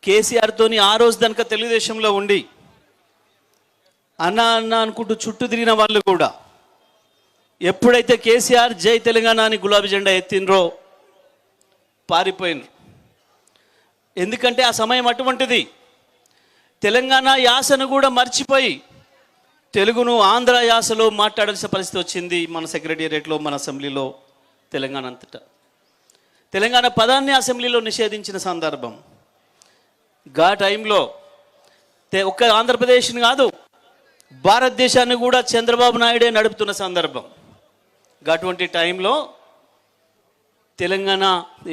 కేసీఆర్తోని ఆ రోజు దానిక తెలుగుదేశంలో ఉండి అన్న అన్న అనుకుంటూ చుట్టూ తిరిగిన వాళ్ళు కూడా ఎప్పుడైతే కేసీఆర్ జై తెలంగాణ అని గులాబీ జెండా ఎత్తినరో పారిపోయినరు. ఎందుకంటే ఆ సమయం అటువంటిది. తెలంగాణ యాసను కూడా మర్చిపోయి తెలుగును ఆంధ్ర యాసలో మాట్లాడాల్సిన పరిస్థితి వచ్చింది. మన సెక్రటేరియట్లో, మన అసెంబ్లీలో, తెలంగాణ అంతటా. తెలంగాణ పదాన్ని అసెంబ్లీలో నిషేధించిన సందర్భం. గా టైంలో ఒక్క ఆంధ్రప్రదేశ్ని కాదు, భారతదేశాన్ని కూడా చంద్రబాబు నాయుడే నడుపుతున్న సందర్భం. అటువంటి టైంలో తెలంగాణ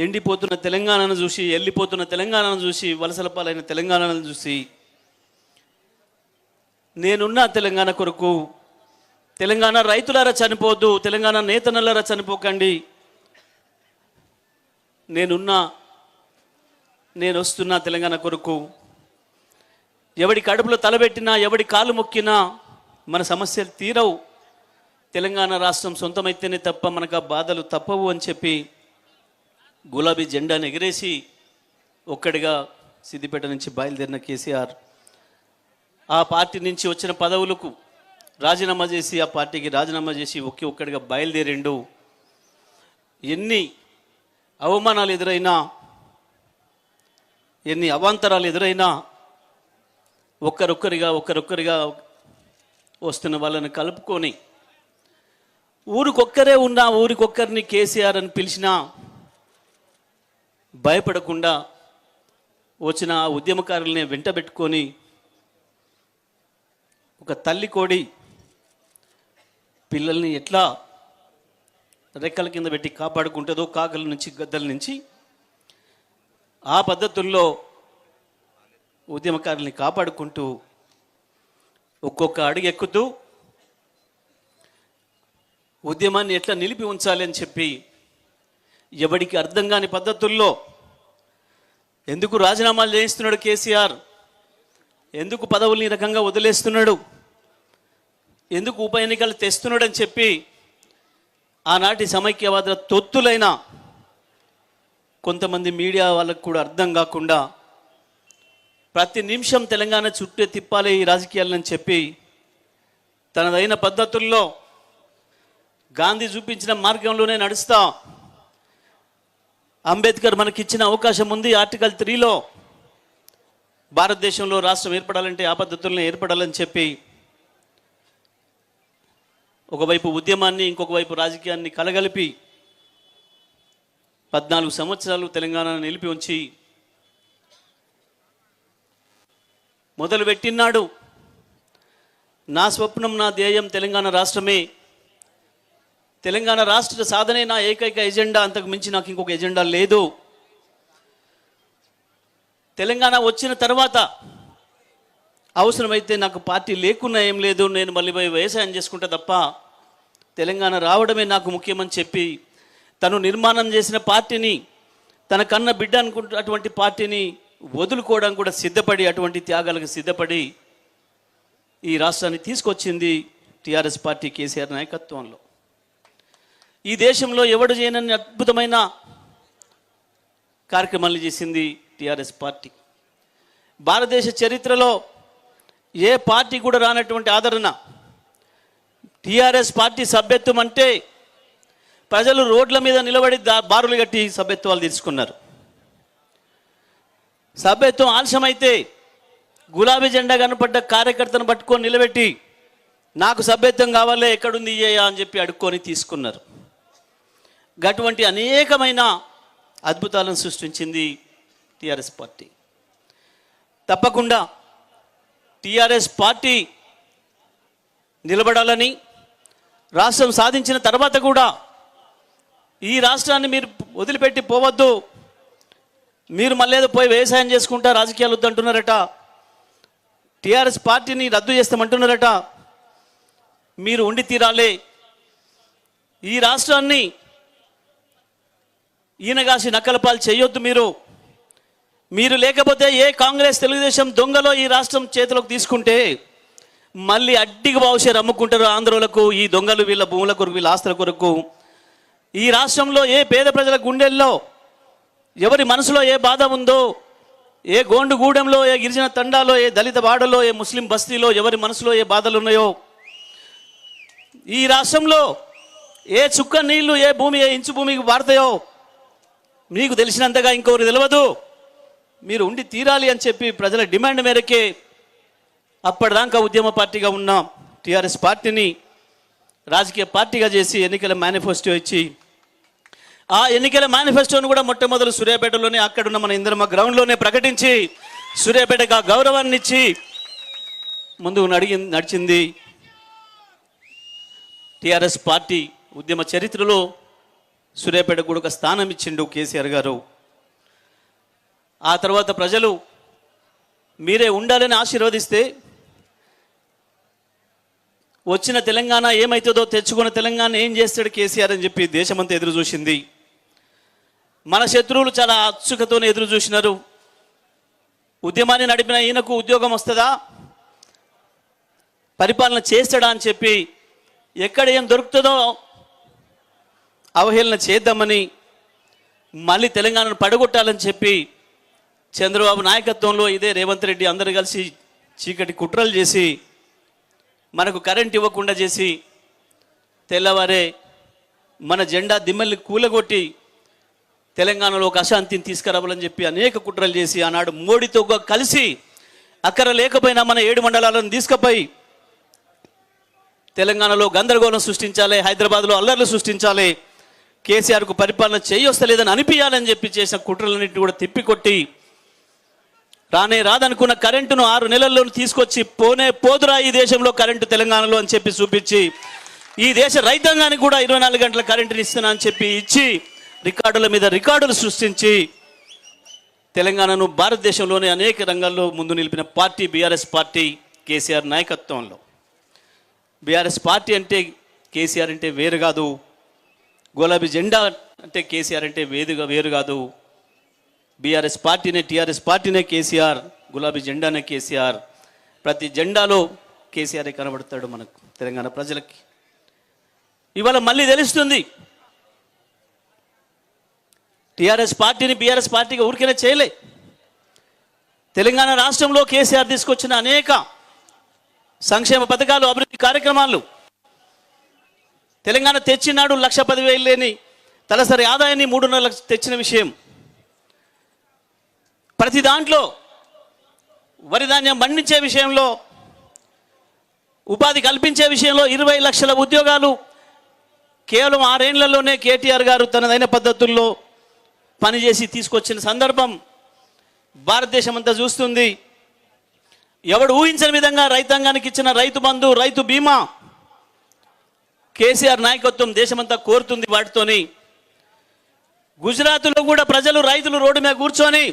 ఎండిపోతున్న తెలంగాణను చూసి, వెళ్ళిపోతున్న తెలంగాణను చూసి, వలసల పాలైన తెలంగాణను చూసి, నేనున్న తెలంగాణ కొరకు, తెలంగాణ రైతులారా చనిపోద్దు, తెలంగాణ నేతన్నలారా చనిపోకండి, నేను వస్తున్నా తెలంగాణ కొరకు, ఎవడి కడుపులో తలబెట్టినా, ఎవడి కాలు మొక్కినా మన సమస్యలు తీరవు, తెలంగాణ రాష్ట్రం సొంతమైతేనే తప్ప మనకు ఆ బాధలు తప్పవు అని చెప్పి గులాబీ జెండాను ఎగిరేసి ఒక్కడిగా సిద్దిపేట నుంచి బయలుదేరిన కేసీఆర్ ఆ పార్టీ నుంచి వచ్చిన పదవులకు రాజీనామా చేసి, ఆ పార్టీకి రాజీనామా చేసి ఒక్కడిగా బయలుదేరిండు. ఎన్ని అవమానాలు ఎదురైనా, ఎన్ని అవాంతరాలు ఎదురైనా ఒక్కరొక్కరిగా వస్తున్న వాళ్ళని కలుపుకొని ఊరికొక్కరే ఉన్నా, ఊరికొక్కరిని కేసీఆర్ అని పిలిచినా భయపడకుండా వచ్చిన ఉద్యమకారుల్ని వెంటబెట్టుకొని ఒక తల్లి కోడి పిల్లల్ని ఎట్లా రెక్కల కింద పెట్టి కాపాడుకుంటుందో కాకల నుంచి, గద్దల నుంచి, ఆ పద్ధతుల్లో ఉద్యమకారుల్ని కాపాడుకుంటూ ఒక్కొక్క అడుగు ఎక్కుతూ ఉద్యమాన్ని ఎట్లా నిలిపి ఉంచాలి అని చెప్పి ఎవడికి అర్థం కాని పద్ధతుల్లో ఎందుకు రాజీనామాలు చేయిస్తున్నాడు కేసీఆర్, ఎందుకు పదవుల్ని ఈ రకంగా వదిలేస్తున్నాడు, ఎందుకు ఉప ఎన్నికలు తెస్తున్నాడు అని చెప్పి ఆనాటి సమైక్యవాద తొత్తులైన కొంతమంది మీడియా వాళ్ళకు కూడా అర్థం కాకుండా ప్రతి నిమిషం తెలంగాణ చుట్టే తిప్పాలి ఈ రాజకీయాలని చెప్పి తనదైన పద్ధతుల్లో గాంధీ చూపించిన మార్గంలోనే నడుస్తా, అంబేద్కర్ మనకిచ్చిన అవకాశం ఉంది ఆర్టికల్ 3లో భారతదేశంలో రాష్ట్రం ఏర్పడాలంటే ఆ పద్ధతులను ఏర్పడాలని చెప్పి ఒకవైపు ఉద్యమాన్ని, ఇంకొక వైపు రాజకీయాన్ని కలగలిపి 14 సంవత్సరాలు తెలంగాణను నిలిపి ఉంచి మొదలుపెట్టినాడు. నా స్వప్నం, నా ధ్యేయం తెలంగాణ రాష్ట్రమే, తెలంగాణ రాష్ట్ర సాధనే నా ఏకైక ఎజెండా, అంతకు మించి నాకు ఇంకొక ఎజెండా లేదు. తెలంగాణ వచ్చిన తర్వాత అవసరమైతే నాకు పార్టీ లేకున్నా ఏం లేదు, నేను మళ్ళీ పోయి వ్యవసాయం చేసుకుంటా తప్ప తెలంగాణ రావడమే నాకు ముఖ్యమని చెప్పి తను నిర్మాణం చేసిన పార్టీని, తన కన్న బిడ్డ అనుకుంటున్నటువంటి పార్టీని వదులుకోవడం కూడా సిద్ధపడి, అటువంటి త్యాగాలకు సిద్ధపడి ఈ రాష్ట్రాన్ని తీసుకొచ్చింది టీఆర్ఎస్ పార్టీ కేసీఆర్ నాయకత్వంలో. ఈ దేశంలో ఎవడు చేయనన్ని అద్భుతమైన కార్యక్రమాలు చేసింది టీఆర్ఎస్ పార్టీ. భారతదేశ చరిత్రలో ఏ పార్టీ కూడా రానటువంటి ఆదరణ టీఆర్ఎస్ పార్టీ సభ్యత్వం అంటే ప్రజలు రోడ్ల మీద నిలబడి బారులు కట్టి సభ్యత్వాలు తీసుకున్నారు. సభ్యత్వం ఆలస్యమైతే గులాబీ జెండా కనపడ్డ కార్యకర్తను పట్టుకొని నిలబెట్టి నాకు సభ్యత్వం కావాలే, ఎక్కడుంది ఇయ్యా అని చెప్పి అడుక్కొని తీసుకున్నారు. అటువంటి అనేకమైన అద్భుతాలను సృష్టించింది టీఆర్ఎస్ పార్టీ. తప్పకుండా టీఆర్ఎస్ పార్టీ నిలబడాలని, రాష్ట్రం సాధించిన తర్వాత కూడా ఈ రాష్ట్రాన్ని మీరు వదిలిపెట్టి పోవద్దు, మీరు మళ్ళీ పోయి వ్యవసాయం చేసుకుంటా రాజకీయాలు వద్దంటున్నారట, టీఆర్ఎస్ పార్టీని రద్దు చేస్తామంటున్నారట, మీరు ఉండి తీరాలే, ఈ రాష్ట్రాన్ని ఈయనగాసి నక్కలపాలు చేయొద్దు, మీరు లేకపోతే ఏ కాంగ్రెస్ తెలుగుదేశం దొంగలో ఈ రాష్ట్రం చేతిలోకి తీసుకుంటే మళ్ళీ అడ్డికి భవిష్యత్తు అమ్ముకుంటారు ఆంధ్రులకు, ఈ దొంగలు వీళ్ళ భూముల కొరకు, వీళ్ళ ఆస్తుల కొరకు. ఈ రాష్ట్రంలో ఏ పేద ప్రజల గుండెల్లో ఎవరి మనసులో ఏ బాధ ఉందో, ఏ గోండుగూడెంలో, ఏ గిరిజన తండాలో, ఏ దళిత వాడలో, ఏ ముస్లిం బస్తీలో ఎవరి మనసులో ఏ బాధలు ఉన్నాయో, ఈ రాష్ట్రంలో ఏ చుక్క నీళ్లు ఏ భూమి ఏ ఇంచు భూమికి వాడతాయో మీకు తెలిసినంతగా ఇంకొకరు తెలియదు. మీరు ఉండి తీరాలి అని చెప్పి ప్రజల డిమాండ్ మేరకే అప్పటిదాకా ఉద్యమ పార్టీగా ఉన్న టీఆర్ఎస్ పార్టీని రాజకీయ పార్టీగా చేసి ఎన్నికల మేనిఫెస్టో ఇచ్చి, ఆ ఎన్నికల మేనిఫెస్టోను కూడా మొట్టమొదలు సూర్యాపేటలోనే అక్కడున్న మన ఇంద్రమ్మ గ్రౌండ్లోనే ప్రకటించి సూర్యాపేటకు ఆ గౌరవాన్ని ఇచ్చి ముందుకు నడిచింది టీఆర్ఎస్ పార్టీ. ఉద్యమ చరిత్రలో సూర్యాపేటకు కూడా ఒక స్థానం ఇచ్చిండు కేసీఆర్ గారు. ఆ తర్వాత ప్రజలు మీరే ఉండాలని ఆశీర్వదిస్తే వచ్చిన తెలంగాణ ఏమవుతుందో, తెచ్చుకున్న తెలంగాణ ఏం చేస్తాడు కేసీఆర్ అని చెప్పి దేశమంతా ఎదురు చూసింది. మన శత్రువులు చాలా అత్సుకతోనే ఎదురు చూసినారు. ఉద్యమాన్ని నడిపిన ఈయనకు ఉద్యోగం వస్తుందా, పరిపాలన చేస్తాడా అని చెప్పి ఎక్కడ ఏం దొరుకుతుందో అవహేళన చేద్దామని, మళ్ళీ తెలంగాణను పడగొట్టాలని చెప్పి చంద్రబాబు నాయకత్వంలో ఇదే రేవంత్ రెడ్డి అందరూ కలిసి చీకటి కుట్రలు చేసి మనకు కరెంట్ ఇవ్వకుండా చేసి తెల్లవారే మన జెండా దిమ్మల్ని కూలగొట్టి తెలంగాణలో ఒక అశాంతిని తీసుకురావాలని చెప్పి అనేక కుట్రలు చేసి ఆనాడు మోడీతో కలిసి అక్కర లేకపోయినా మన 7 మండలాలను తీసుకుపోయి తెలంగాణలో గందరగోళం సృష్టించాలి, హైదరాబాద్లో అల్లర్లు సృష్టించాలి, కేసీఆర్కు పరిపాలన చేయొస్తలేదని అనిపించాలని చెప్పి చేసిన కుట్రలన్నింటినీ కూడా తిప్పికొట్టి రానే రాదనుకున్న కరెంటును 6 నెలల్లో తీసుకొచ్చి పోదురా ఈ దేశంలో కరెంటు తెలంగాణలో అని చెప్పి చూపించి ఈ దేశ రైతాంగానికి కూడా 24 గంటల కరెంటుని ఇస్తున్నా అని చెప్పి ఇచ్చి రికార్డుల మీద రికార్డులు సృష్టించి తెలంగాణను భారతదేశంలోనే అనేక రంగాల్లో ముందు నిలిపిన పార్టీ బీఆర్ఎస్ పార్టీ కేసీఆర్ నాయకత్వంలో. బీఆర్ఎస్ పార్టీ అంటే కేసీఆర్ అంటే వేరు కాదు, గులాబీ జెండా అంటే కేసీఆర్ అంటే వేరు కాదు. బీఆర్ఎస్ పార్టీనే టీఆర్ఎస్ పార్టీనే కేసీఆర్, గులాబీ జెండానే కేసీఆర్. ప్రతి జెండాలో కేసీఆర్ కనబడతాడు మనకు తెలంగాణ ప్రజలకి. ఇవాళ మళ్ళీ తెలుస్తుంది టీఆర్ఎస్ పార్టీని బీఆర్ఎస్ పార్టీగా ఊరికనే చేయలే. తెలంగాణ రాష్ట్రంలో కేసీఆర్ తీసుకొచ్చిన అనేక సంక్షేమ పథకాలు, అభివృద్ధి కార్యక్రమాలు, తెలంగాణ తెచ్చినాడు 1,10,000 లేని తలసరి ఆదాయాన్ని 3.5 లక్షలు తెచ్చిన విషయం. ప్రతి దాంట్లో వరి ధాన్యం పండించే విషయంలో, ఉపాధి కల్పించే విషయంలో 20 లక్షల ఉద్యోగాలు కేవలం 6 ఏళ్లలోనే కేటీఆర్ గారు తనదైన పద్ధతుల్లో పనిచేసి తీసుకొచ్చిన సందర్భం భారతదేశం అంతా చూస్తుంది. ఎవడు ఊహించని విధంగా రైతాంగానికి ఇచ్చిన రైతు బంధు, రైతు బీమా కేసీఆర్ నాయకత్వం దేశమంతా కోరుతుంది. వాటితోని గుజరాత్లో కూడా ప్రజలు రైతులు రోడ్డు మీద కూర్చొని